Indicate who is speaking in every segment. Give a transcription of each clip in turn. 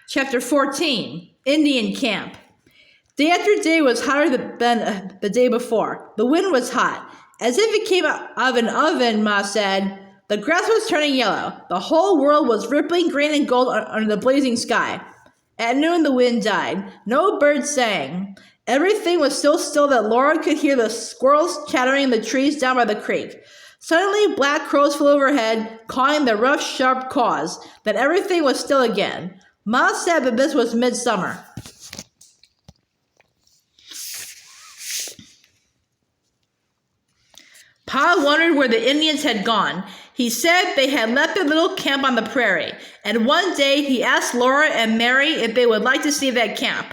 Speaker 1: Chapter 14, Indian Camp. Day after day was hotter than the day before. The wind was hot. As if it came out of an oven, Ma said. The grass was turning yellow. The whole world was rippling green and gold under the blazing sky. At noon, the wind died. No birds sang. Everything was so still that Laura could hear the squirrels chattering in the trees down by the creek. Suddenly, black crows flew overhead, cawing their rough, sharp caws. Then everything was still again. Ma said that this was midsummer. Pa wondered where the Indians had gone. He said they had left their little camp on the prairie, and one day he asked Laura and Mary if they would like to see that camp.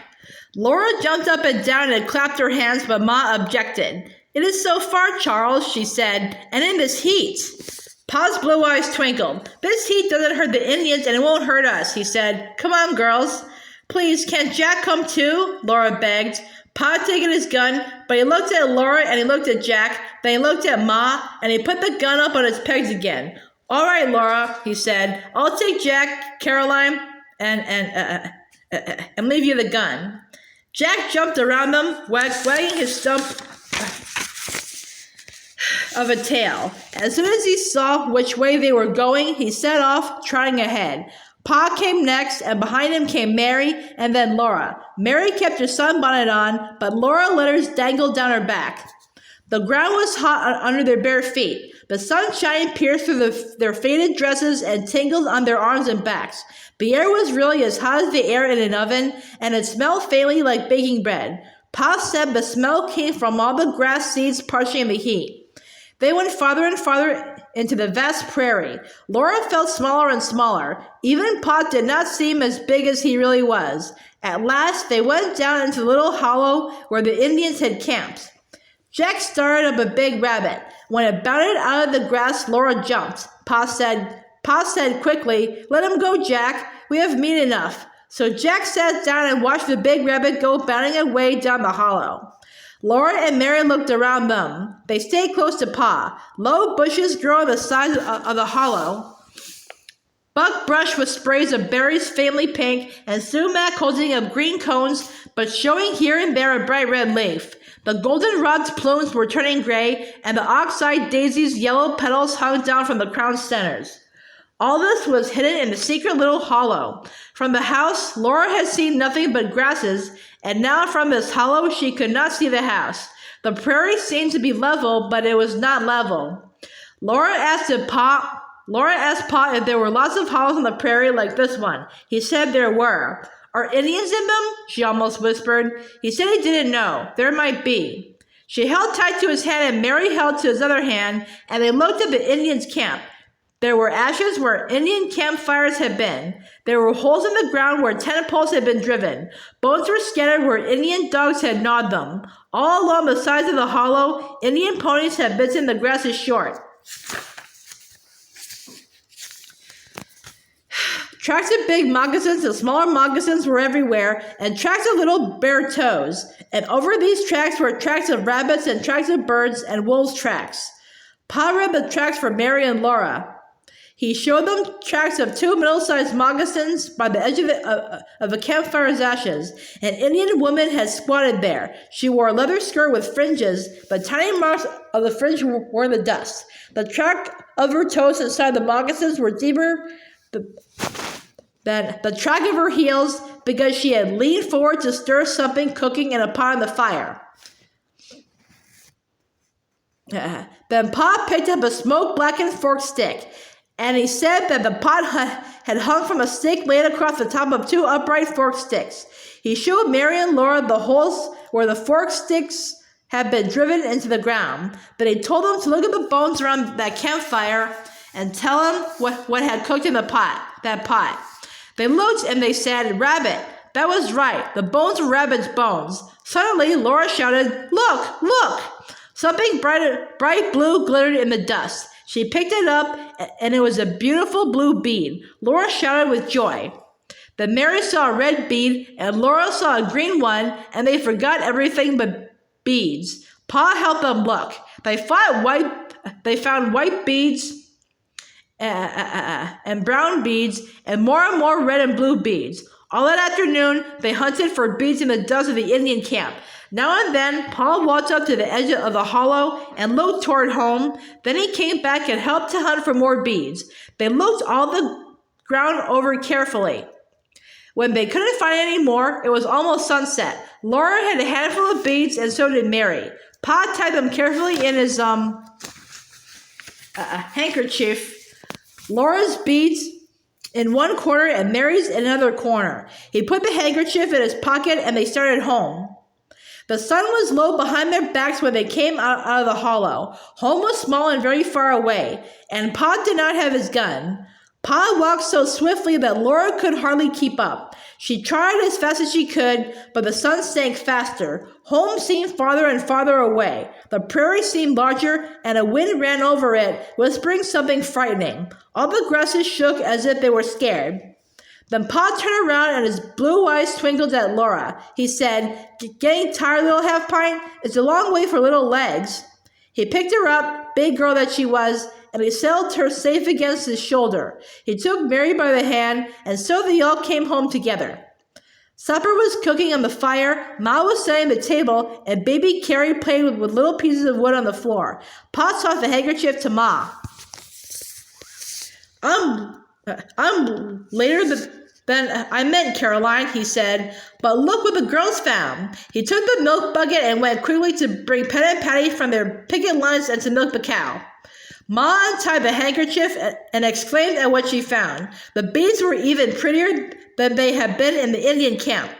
Speaker 1: Laura jumped up and down and clapped her hands, but Ma objected. It is so far, Charles, she said, and in this heat. Pa's blue eyes twinkled. This heat doesn't hurt the Indians, and it won't hurt us, he said. Come on, girls. Please, can't Jack come too? Laura begged. Pa had taken his gun, but he looked at Laura and he looked at Jack, then he looked at Ma, and he put the gun up on its pegs again. All right, Laura, he said. I'll take Jack, Caroline, and leave you the gun. Jack jumped around them, wagging his stump of a tail. As soon as he saw which way they were going, he set off, trotting ahead. Pa came next, and behind him came Mary, and then Laura. Mary kept her sunbonnet on, but Laura let hers dangle down her back. The ground was hot under their bare feet. The sunshine pierced through their faded dresses and tingled on their arms and backs. The air was really as hot as the air in an oven, and it smelled faintly like baking bread. Pa said the smell came from all the grass seeds parching in the heat. They went farther and farther into the vast prairie. Laura felt smaller and smaller. Even Pa did not seem as big as he really was. At last, they went down into the little hollow where the Indians had camped. Jack started up a big rabbit. When it bounded out of the grass, Laura jumped. Pa said quickly, Let him go, Jack. We have meat enough. So Jack sat down and watched the big rabbit go bounding away down the hollow. Laura and Mary looked around them. They stayed close to Pa. Low bushes grew on the sides of the hollow. Buckbrush with sprays of berries faintly pink, and sumac holding up green cones, but showing here and there a bright red leaf. The goldenrod's plumes were turning gray, and the ox-eyed daisy's yellow petals hung down from the crown centers. All this was hidden in a secret little hollow. From the house, Laura had seen nothing but grasses, and now from this hollow she could not see the house. The prairie seemed to be level, but it was not level. Laura asked Pa if there were lots of hollows on the prairie like this one. He said there were. Are Indians in them? She almost whispered. He said he didn't know. There might be. She held tight to his hand and Mary held to his other hand, and they looked at the Indians' camp. There were ashes where Indian campfires had been. There were holes in the ground where tent poles had been driven. Bones were scattered where Indian dogs had gnawed them. All along the sides of the hollow, Indian ponies had bitten the grasses short. Tracks of big moccasins and smaller moccasins were everywhere, and tracks of little bare toes. And over these tracks were tracks of rabbits and tracks of birds and wolves' tracks. Pa read the tracks for Mary and Laura. He showed them tracks of two middle-sized moccasins by the edge of a campfire's ashes. An Indian woman had squatted there. She wore a leather skirt with fringes, but tiny marks of the fringe were in the dust. The track of her toes inside the moccasins were deeper than the track of her heels because she had leaned forward to stir something cooking in a pot on the fire. Then Pa picked up a smoke-blackened forked stick, and he said that the pot had hung from a stake laid across the top of two upright forked sticks. He showed Mary and Laura the holes where the forked sticks had been driven into the ground. Then he told them to look at the bones around that campfire and tell him what had cooked in that pot. They looked and they said, Rabbit. That was right. The bones were rabbit's bones. Suddenly, Laura shouted, Look, look! Something bright blue glittered in the dust. She picked it up, and it was a beautiful blue bead. Laura shouted with joy. Then Mary saw a red bead, and Laura saw a green one, and they forgot everything but beads. Pa helped them look. They found white beads and brown beads, and more red and blue beads. All that afternoon, they hunted for beads in the dust of the Indian camp. Now and then, Pa walked up to the edge of the hollow and looked toward home. Then he came back and helped to hunt for more beads. They looked all the ground over carefully. When they couldn't find any more, it was almost sunset. Laura had a handful of beads, and so did Mary. Pa tied them carefully in his handkerchief. Laura's beads in one corner and Mary's in another corner. He put the handkerchief in his pocket and they started home. The sun was low behind their backs when they came out of the hollow. Home was small and very far away, and Pa did not have his gun. Pa walked so swiftly that Laura could hardly keep up. She tried as fast as she could, but the sun sank faster. Home seemed farther and farther away. The prairie seemed larger, and a wind ran over it, whispering something frightening. All the grasses shook as if they were scared. Then Pa turned around and his blue eyes twinkled at Laura. He said, "Getting tired, little half-pint? It's a long way for little legs." He picked her up, big girl that she was, and he settled her safe against his shoulder. He took Mary by the hand, and so they all came home together. Supper was cooking on the fire, Ma was setting the table, and baby Carrie played with little pieces of wood on the floor. Pa tossed the handkerchief to Ma. I'm later than I meant, Caroline, he said, but look what the girls found. He took the milk bucket and went quickly to bring Pet and Patty from their picket lines and to milk the cow. Ma untied the handkerchief and exclaimed at what she found. The beads were even prettier than they had been in the Indian camp.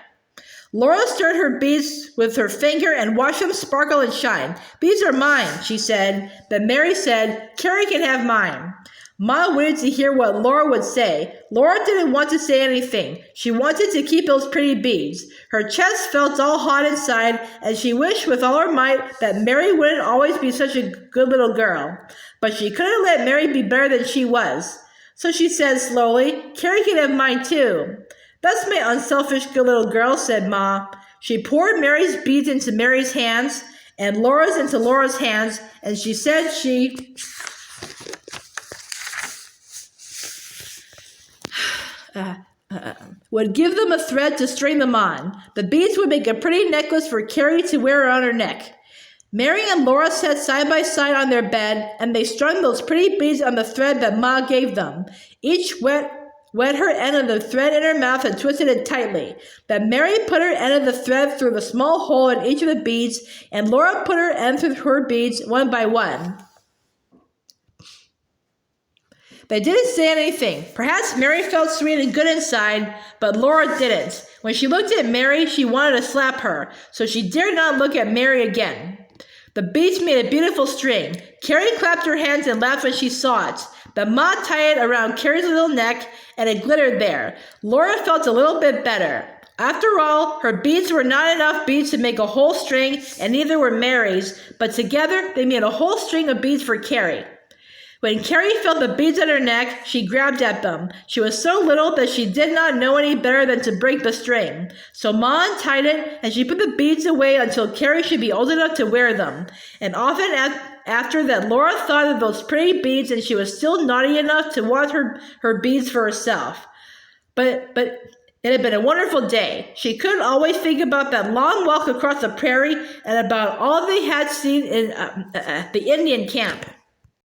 Speaker 1: Laura stirred her beads with her finger and watched them sparkle and shine. "These are mine," she said. Then Mary said, "Carrie can have mine." Ma waited to hear what Laura would say. Laura didn't want to say anything. She wanted to keep those pretty beads. Her chest felt all hot inside, and she wished with all her might that Mary wouldn't always be such a good little girl. But she couldn't let Mary be better than she was. So she said slowly, "Carrie can have mine too." "That's my unselfish good little girl," said Ma. She poured Mary's beads into Mary's hands, and Laura's into Laura's hands, and she said she would give them a thread to string them on. The beads would make a pretty necklace for Carrie to wear around her neck. Mary and Laura sat side by side on their bed, and they strung those pretty beads on the thread that Ma gave them. Each wet her end of the thread in her mouth and twisted it tightly. Then Mary put her end of the thread through the small hole in each of the beads, and Laura put her end through her beads one by one. They didn't say anything. Perhaps Mary felt sweet and good inside, but Laura didn't. When she looked at Mary, she wanted to slap her, so she dared not look at Mary again. The beads made a beautiful string. Carrie clapped her hands and laughed when she saw it. The Ma tied it around Carrie's little neck, and it glittered there. Laura felt a little bit better. After all, her beads were not enough beads to make a whole string, and neither were Mary's, but together they made a whole string of beads for Carrie. When Carrie felt the beads on her neck, she grabbed at them. She was so little that she did not know any better than to break the string. So Ma untied it, and she put the beads away until Carrie should be old enough to wear them. And often after that, Laura thought of those pretty beads, and she was still naughty enough to want her beads for herself. But it had been a wonderful day. She couldn't always think about that long walk across the prairie and about all they had seen in the Indian camp.